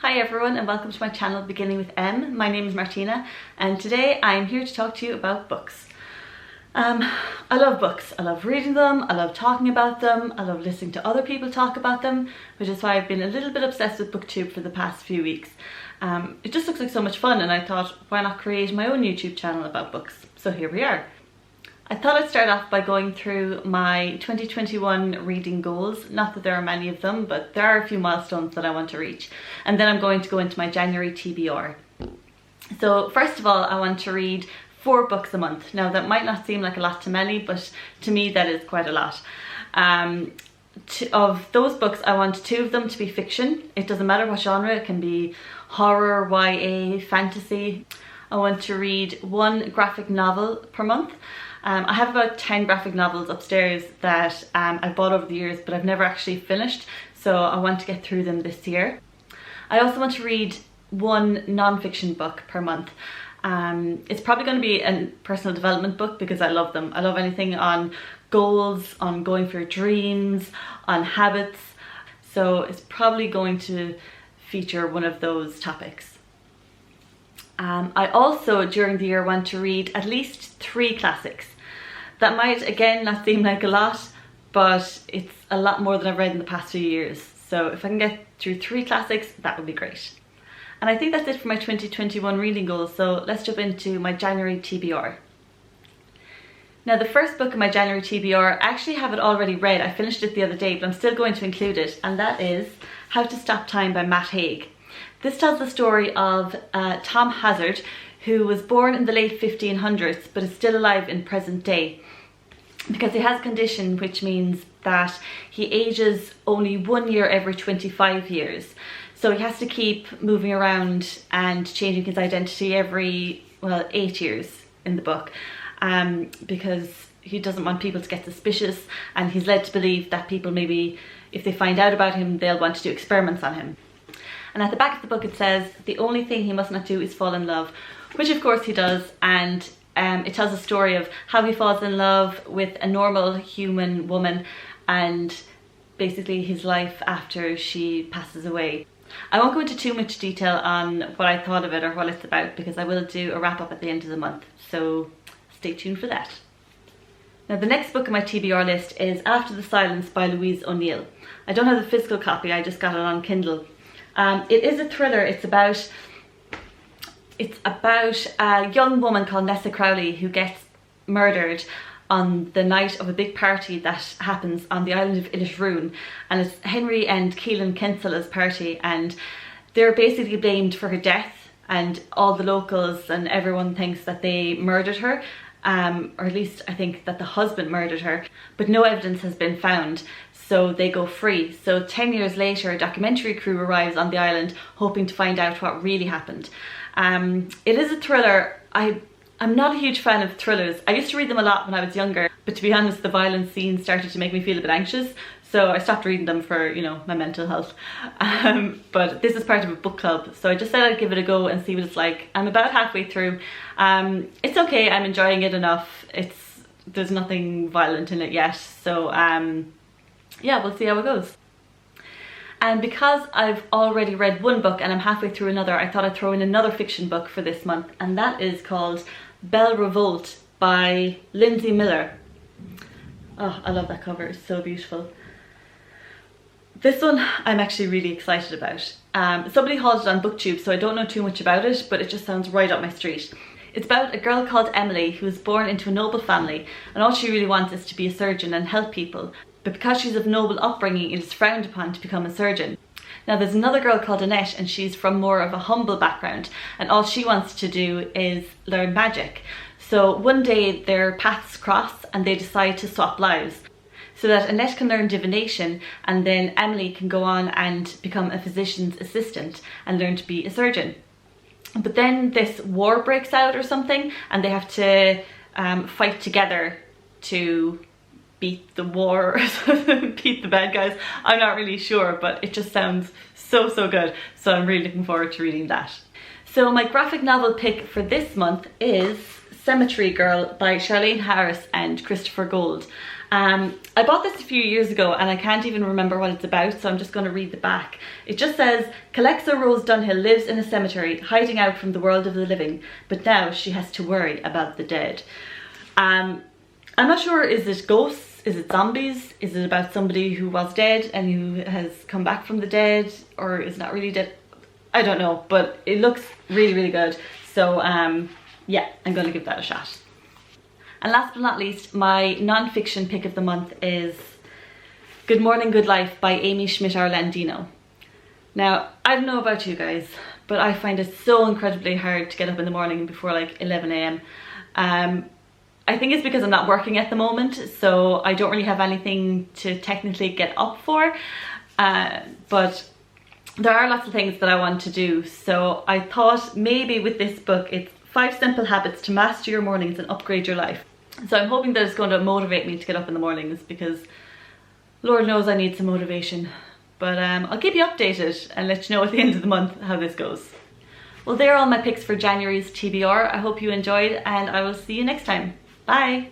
Hi everyone and welcome to my channel Beginning with M. My name is Martina and today I'm here to talk to you about books. I love books. I love reading them, I love talking about them, I love listening to other people talk about them, which is why I've been a little bit obsessed with BookTube for the past few weeks. It just looks like so much fun and I thought, why not create my own YouTube channel about books? So here we are. I thought I'd start off by going through my 2021 reading goals. Not that there are many of them, but there are a few milestones that I want to reach. And then I'm going to go into my January TBR. So first of all, I want to read 4 books a month. Now that might not seem like a lot to many, but to me that is quite a lot. Of those books, I want 2 of them to be fiction. It doesn't matter what genre, it can be horror, YA, fantasy. I want to read 1 graphic novel per month. I have about 10 graphic novels upstairs that I've bought over the years, but I've never actually finished, so I want to get through them this year. I also want to read 1 non-fiction book per month. It's probably going to be a personal development book because I love them. I love anything on goals, on going for your dreams, on habits, so it's probably going to feature one of those topics. I also, during the year, want to read at least 3 classics. That might, again, not seem like a lot, but it's a lot more than I've read in the past few years. So if I can get through 3 classics, that would be great. And I think that's it for my 2021 reading goals, so let's jump into my January TBR. Now the first book in my January TBR, I actually have it already read. I finished it the other day, but I'm still going to include it, and that is How to Stop Time by Matt Haig. This tells the story of Tom Hazard, who was born in the late 1500s but is still alive in present day because he has a condition which means that he ages only 1 year every 25 years. So he has to keep moving around and changing his identity every, 8 years in the book, because he doesn't want people to get suspicious, and he's led to believe that people, maybe if they find out about him, they'll want to do experiments on him. And at the back of the book it says the only thing he must not do is fall in love, which of course he does, and it tells a story of how he falls in love with a normal human woman and basically his life after she passes away. I won't go into too much detail on what I thought of it or what it's about because I will do a wrap up at the end of the month, so stay tuned for that. Now the next book on my TBR list is After the Silence by Louise O'Neill. I don't have the physical copy, I just got it on Kindle. It is a thriller. It's about a young woman called Nessa Crowley who gets murdered on the night of a big party that happens on the island of Inishrune, and it's Henry and Keelan Kinsela's party, and they're basically blamed for her death, and all the locals and everyone thinks that they murdered her, or at least I think that the husband murdered her, but no evidence has been found. So they go free. So 10 years later, a documentary crew arrives on the island hoping to find out what really happened. It is a thriller. I'm not a huge fan of thrillers. I used to read them a lot when I was younger, but to be honest, the violent scenes started to make me feel a bit anxious. So I stopped reading them for, my mental health. But this is part of a book club, so I just said I'd give it a go and see what it's like. I'm about halfway through. It's okay, I'm enjoying it enough. There's nothing violent in it yet, so yeah, we'll see how it goes. And because I've already read 1 book and I'm halfway through another, I thought I'd throw in another fiction book for this month, and that is called Belle Revolt by Lindsay Miller. Oh, I love that cover, it's so beautiful. This one I'm actually really excited about. Somebody hauled it on BookTube, so I don't know too much about it, but it just sounds right up my street. It's about a girl called Emily who was born into a noble family, and all she really wants is to be a surgeon and help people. But because she's of noble upbringing, it is frowned upon to become a surgeon. Now there's another girl called Annette, and she's from more of a humble background, and all she wants to do is learn magic. So one day their paths cross and they decide to swap lives, so that Annette can learn divination and then Emily can go on and become a physician's assistant and learn to be a surgeon. But then this war breaks out or something, and they have to fight together to beat the war or beat the bad guys. I'm not really sure, but it just sounds so good, so I'm really looking forward to reading that. So my graphic novel pick for this month is Cemetery Girl by Charlaine Harris and Christopher Gold. I bought this a few years ago and I can't even remember what it's about, so I'm just going to read the back. It just says, Calexa Rose Dunhill lives in a cemetery, hiding out from the world of the living, but now she has to worry about the dead. I'm not sure, is it ghosts? Is it zombies? Is it about somebody who was dead and who has come back from the dead, or is not really dead? I don't know, but it looks really, really good. So yeah, I'm going to give that a shot. And last but not least, my non-fiction pick of the month is Good Morning, Good Life by Amy Schmidt Arlandino. Now, I don't know about you guys, but I find it so incredibly hard to get up in the morning before like 11 AM. I think it's because I'm not working at the moment, so I don't really have anything to technically get up for, but there are lots of things that I want to do. So I thought maybe with this book, it's 5 simple habits to master your mornings and upgrade your life. So I'm hoping that it's going to motivate me to get up in the mornings, because Lord knows I need some motivation. But I'll keep you updated and let you know at the end of the month how this goes. Well, they're all my picks for January's TBR. I hope you enjoyed, and I will see you next time. Bye!